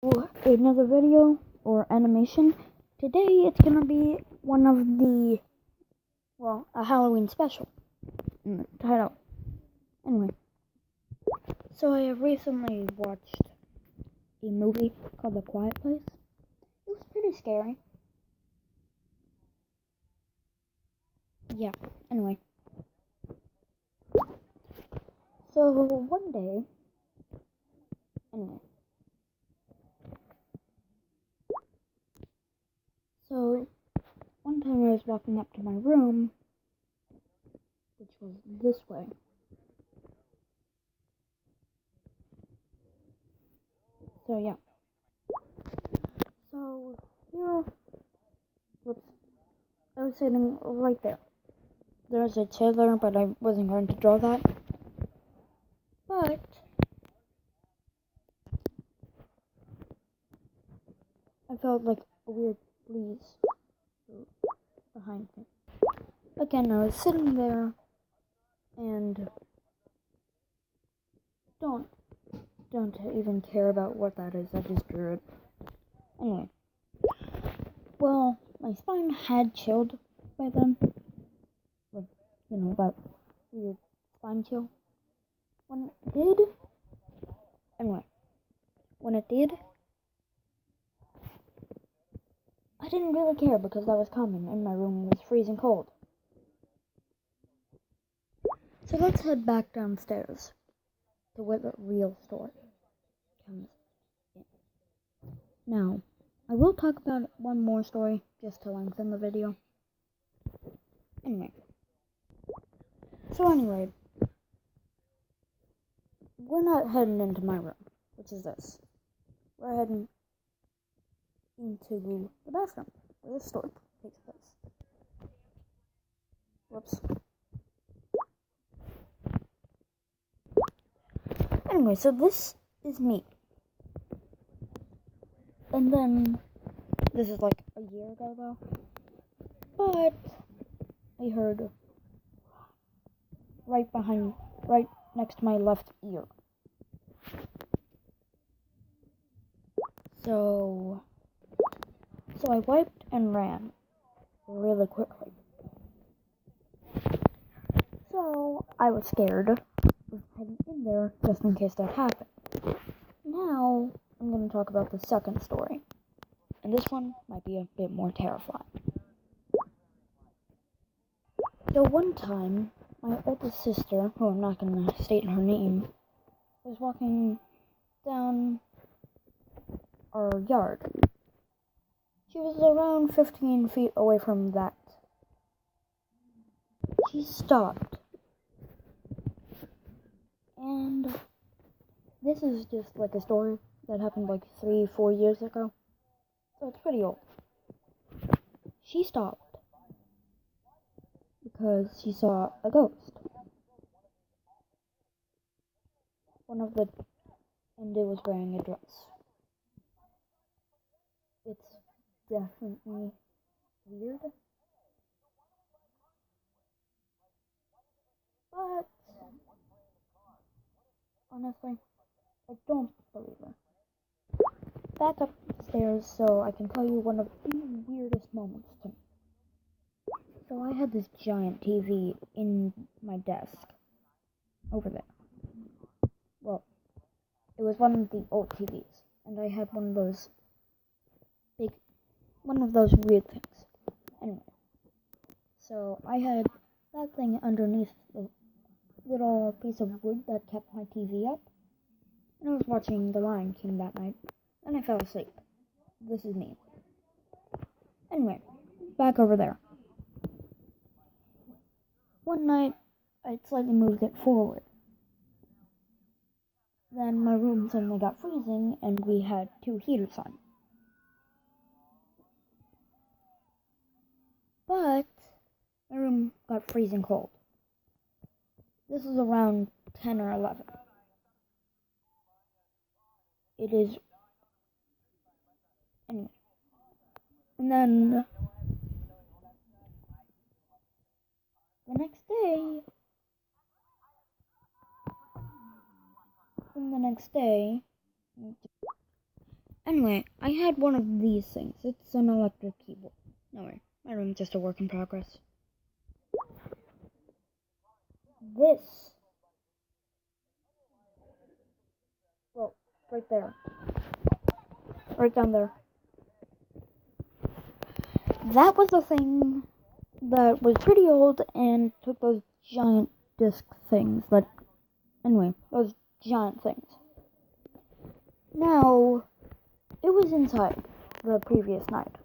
Another video or animation. Today it's gonna be one of the, a Halloween special in the title. Anyway, so I have recently watched a movie called The Quiet Place. It was pretty scary. Yeah, anyway. So one day, one time I was walking up to my room, which was this way. So yeah. So here, I was sitting right there. There's a chair there, but I wasn't going to draw that. But I felt like a weird breeze behind me. Again, I was sitting there, and don't even care about what that is. I just drew it. Anyway, well, my spine had chilled by then, like that weird spine chill. When it did, I didn't really care because that was common, and my room was freezing cold. So let's head back downstairs to where the real story comes in. Now, I will talk about one more story just to lengthen the video. Anyway, we're not heading into my room, which is this. We're heading into the bathroom where this story takes place. Whoops. Anyway, so this is me. And then, this is like a year ago though. But, I heard right next to my left ear. So I wiped and ran really quickly. So I was scared of heading in there just in case that happened. Now I'm going to talk about the second story. And this one might be a bit more terrifying. So one time, my oldest sister, who I'm not going to state her name, was walking down our yard. She was around 15 feet away from that. She stopped. And this is just like a story that happened like 3-4 years ago. So it's pretty old. She stopped because she saw a ghost. And it was wearing a dress. It's definitely weird. But honestly, I don't believe her. Back upstairs so I can tell you one of the weirdest moments to me. So I had this giant TV in my desk over there. Well, it was one of the old TVs, and I had one of those weird things. Anyway, so I had that thing underneath the little piece of wood that kept my TV up, and I was watching The Lion King that night, and I fell asleep. This is me. Anyway, back over there. One night, I slightly moved it forward. Then my room suddenly got freezing, and we had 2 heaters on. But my room got freezing cold. This is around 10 or 11. It is. Anyway. And then the next day, Anyway, I had one of these things. It's an electric keyboard. No way, my room's just a work in progress. This. Well, right there. Right down there. That was the thing that was pretty old and took those giant disc things anyway, those giant things. Now, it was inside the previous night.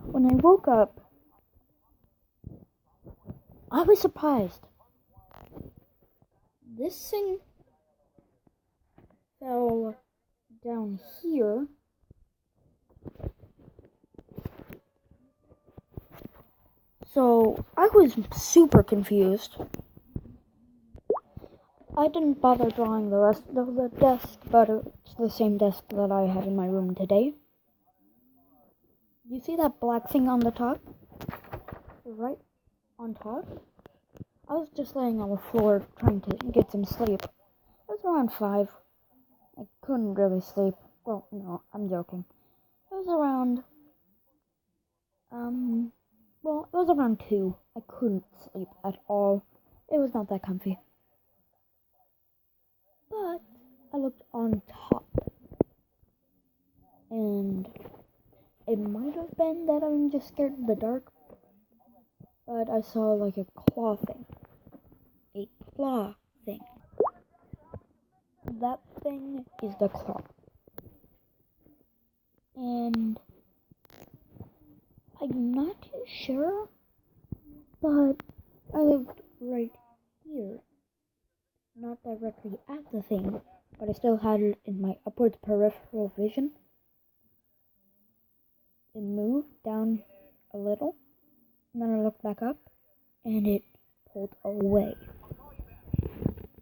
When I woke up, I was surprised. This thing fell down here. So, I was super confused. I didn't bother drawing the rest of the desk, but it's the same desk that I have in my room today. You see that black thing on the top? Right on top? I was just laying on the floor trying to get some sleep. It was around 5. I couldn't really sleep. Well, no, I'm joking. It was around, it was around 2. I couldn't sleep at all. It was not that comfy. But I looked on top. And it might have been that I'm just scared of the dark. But I saw like a claw thing. A claw thing. That thing is the claw. And I'm not too sure, but I looked right here. Not directly at the thing, but I still had it in my upwards peripheral vision. It moved down a little, and then I looked back up, and it pulled away.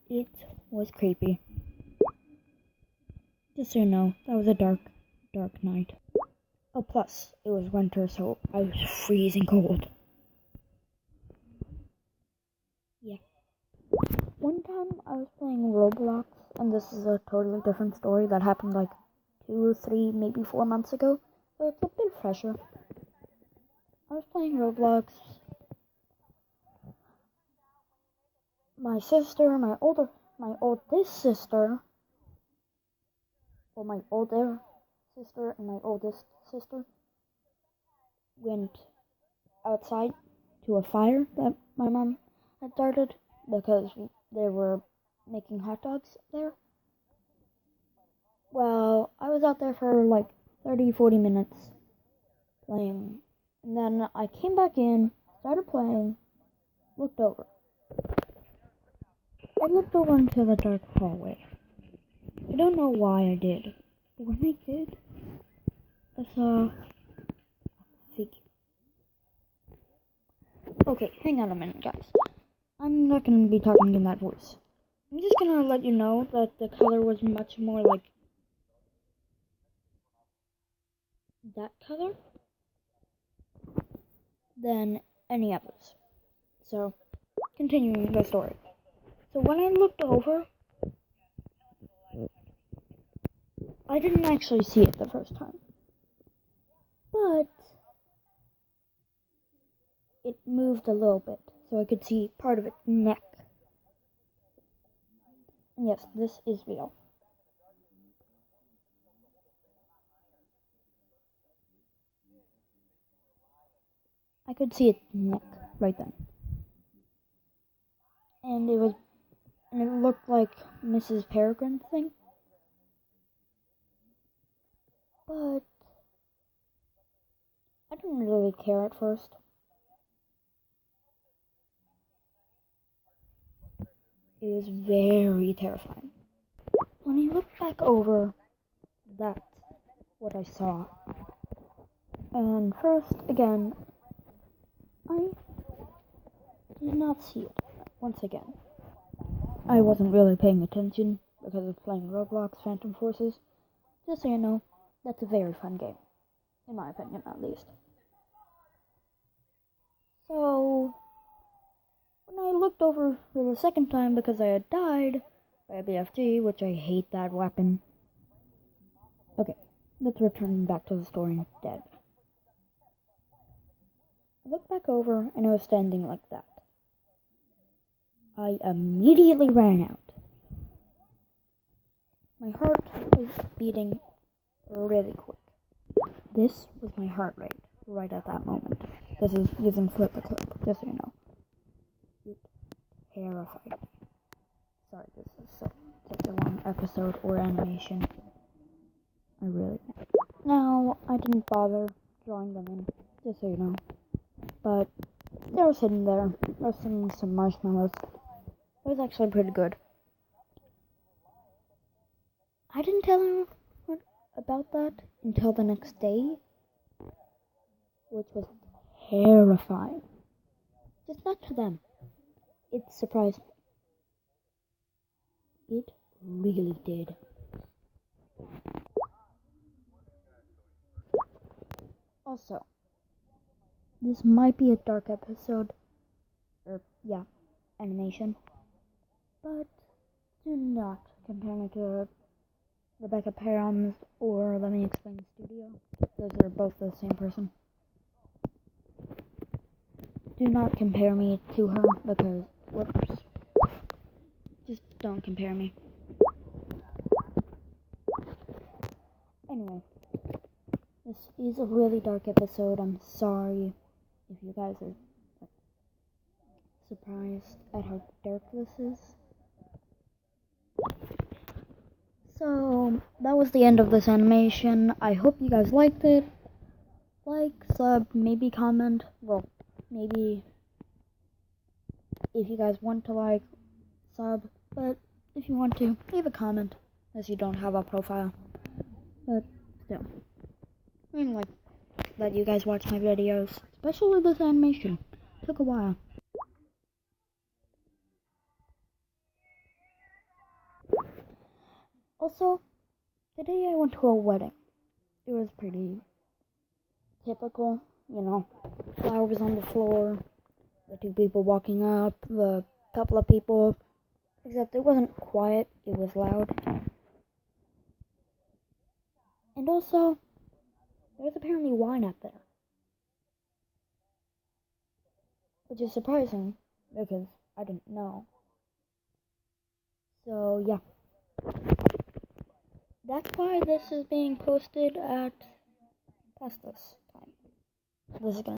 It was creepy. Just so you know, that was a dark night. Oh, plus, it was winter, so I was freezing cold. Yeah. One time, I was playing Roblox, and this is a totally different story that happened like 2, 3, maybe 4 months ago, so it's a bit fresher. I was playing Roblox. My sister, my oldest sister, well, my older sister and my oldest sister went outside to a fire that my mom had started because they were making hot dogs there. Well, I was out there for like 30-40 minutes playing, and then I came back in, started playing, looked over. I looked over into the dark hallway. I don't know why I did, but when I did, I saw a figure. Okay, hang on a minute, guys. I'm not going to be talking in that voice. I'm just going to let you know that the color was much more like that color than any others. So, continuing the story. So when I looked over, I didn't actually see it the first time. But it moved a little bit, so I could see part of its neck. And yes, this is real. I could see its neck right then. And it looked like Mrs. Peregrine's thing. But I didn't really care at first. It was very terrifying. When I looked back over, that's what I saw. And first, again, I did not see it once again. I wasn't really paying attention because of playing Roblox Phantom Forces. Just so you know, that's a very fun game. In my opinion, at least. So, when I looked over for the second time because I had died by a BFG, which I hate that weapon. Okay, let's return back to the story instead. I looked back over and it was standing like that. I immediately ran out. My heart was beating really quick. This was my heart rate right at that moment. This is using FlipaClip, just so you know. It terrified me. Sorry, this is such a long episode or animation. I really am. Now, I didn't bother drawing them in, just so you know. But they were sitting there, roasting some marshmallows. It was actually pretty good. I didn't tell anyone about that until the next day, which was terrifying. Just not to them. It surprised me. It really did. Also, this might be a dark episode, animation, but do not compare me to Rebecca Perams or Let Me Explain Studio. Those are both the same person. Do not compare me to her because, whoops. Just don't compare me. Anyway, this is a really dark episode. I'm sorry if you guys are surprised at how dark this is. So, that was the end of this animation. I hope you guys liked it. Like, sub, maybe comment. Well, maybe if you guys want to like, sub. But if you want to, leave a comment, as you don't have a profile. But still, I mean, like, let you guys watch my videos, especially this animation. Took a while. Also, today I went to a wedding. It was pretty typical, you know, flowers on the floor, the two people walking up, the couple of people, except it wasn't quiet, it was loud. And also, there was apparently wine up there, which is surprising because I didn't know. So, yeah. That's why this is being posted at past this time. This is gonna